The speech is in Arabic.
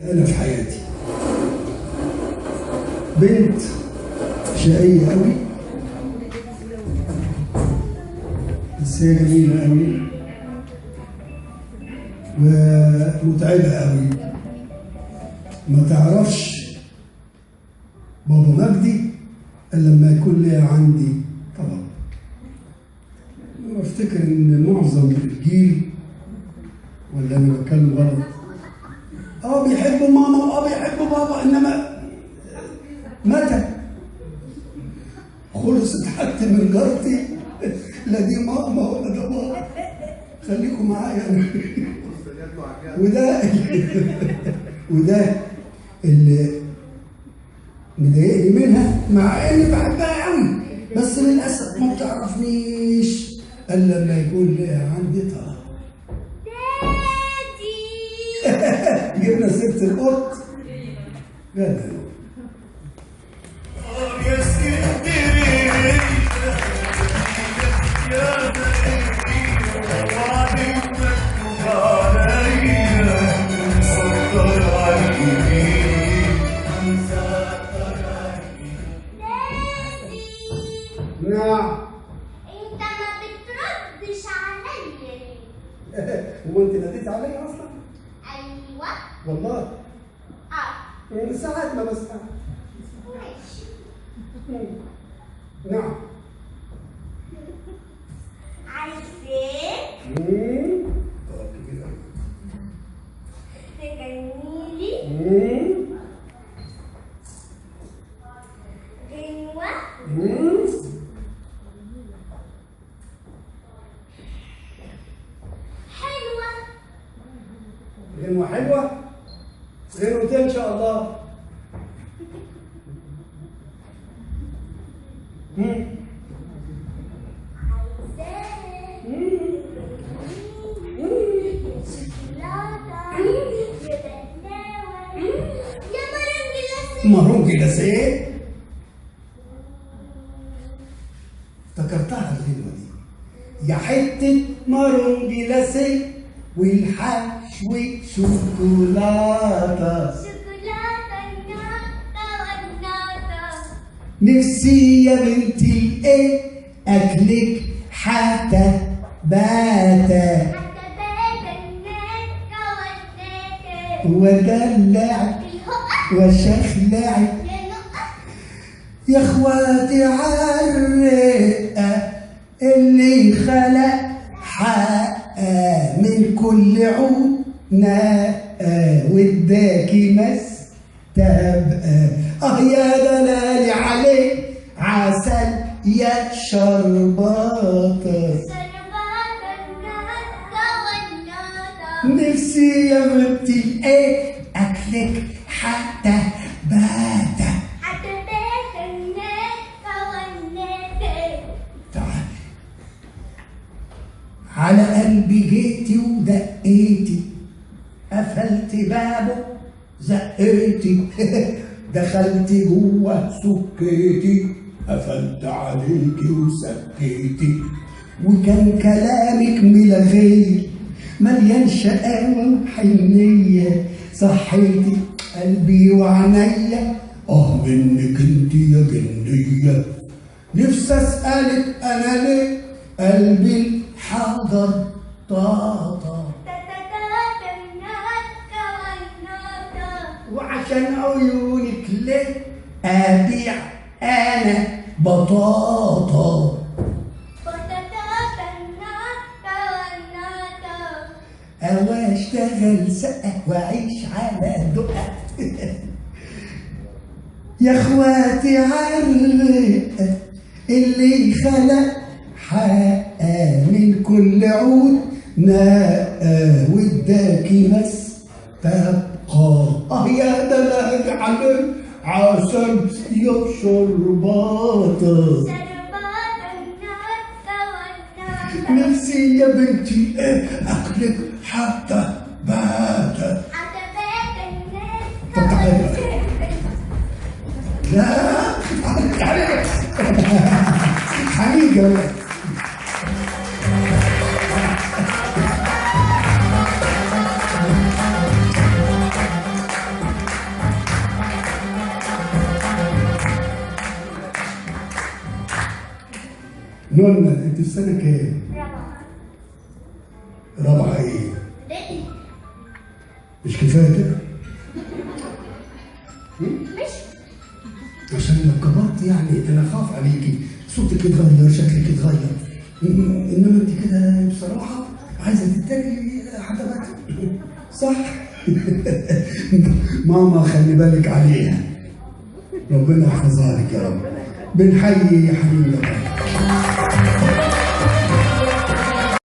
أنا في حياتي بنت شقية قوي، بس هي جميلة قوي ومتعبة قوي. ما تعرفش بابا مجدي إلا لما يكون ليها عندي طلب. أفتكر إن معظم الجيل، ولا أنا بتكلم غلط، بيحبوا ماما بيحبوا بابا، إنما متى خلصت حتى من جارتي لا دي ماما ولا ده بابا، خليكم معايا. وده اللي مضايقني منها، مع اني بحبها قوي، بس للاسف ما بتعرفنيش الا لما يكون عندي طلب. دادي جبنا سيره القط. جدا انت ما بتردش عليا ليه؟ هو انت ناديت عليا اصلا؟ ايوه والله من ساعات ما بسمع. ماشي. نعم. عايزاك تغنيلي غنوة حلوة. غنوة حلوة؟ غنوتين إن شاء الله. مارون جلاسيه. افتكرتها الغنوة دي، يا حتة مارون جلاسيه والحشو شوكولاتة. شوكولاتة الناطة والناطة. نفسي يا بنتي الايه اكلك حتى باتا. حتى باتا الناطة والناطة. ودلعك وشخلعك يا اخواتي عالرقة اللي خلق حقه من كل عود نقه واداكي مستبقى. يا دلالي عليك عسل يا شرباطة. شربات الناطة والناطة. نفسي يا بنتي ايه اكلك حتى باتا. حتى باتا الناطة والناطة. تعالي على قلبي جيتي ودقيتي، قفلت بابه زقيتي دخلتي جوه سكيتي، قفلت عليكي وسكيتي، وكان كلامك ملغي مليان شقاوة وحنية، صحيتي قلبي وعينيا منك انت يا جنية. نفسي اسألك انا ليه قلبي الحجر طاطا، وعشان عيونك ليه ابيع انا بطاطا. او اشتغل سقة واعيش على دقة. يا اخواتي عالرقة اللي خلق حقه من كل عود نقه واداكي مستبقى. يا دلال عليك عسل يا شرباطة. نفسي يا بنتي اكلك حتى باتا. طب تعالي. لا تعالي حقيقة. نونا انت في سنه كام؟ رابعة. رابعه ايه؟ ابتدائي. مش كفايه كده؟ مش عشان لو كبرت يعني انا خاف عليكي، صوتك يتغير، شكلك يتغير. انما انت كده بصراحه عايزه تتريقي حاجه صح؟ ماما خلي بالك عليها، ربنا يحفظها لك يا رب. بنحيي حبيبنا.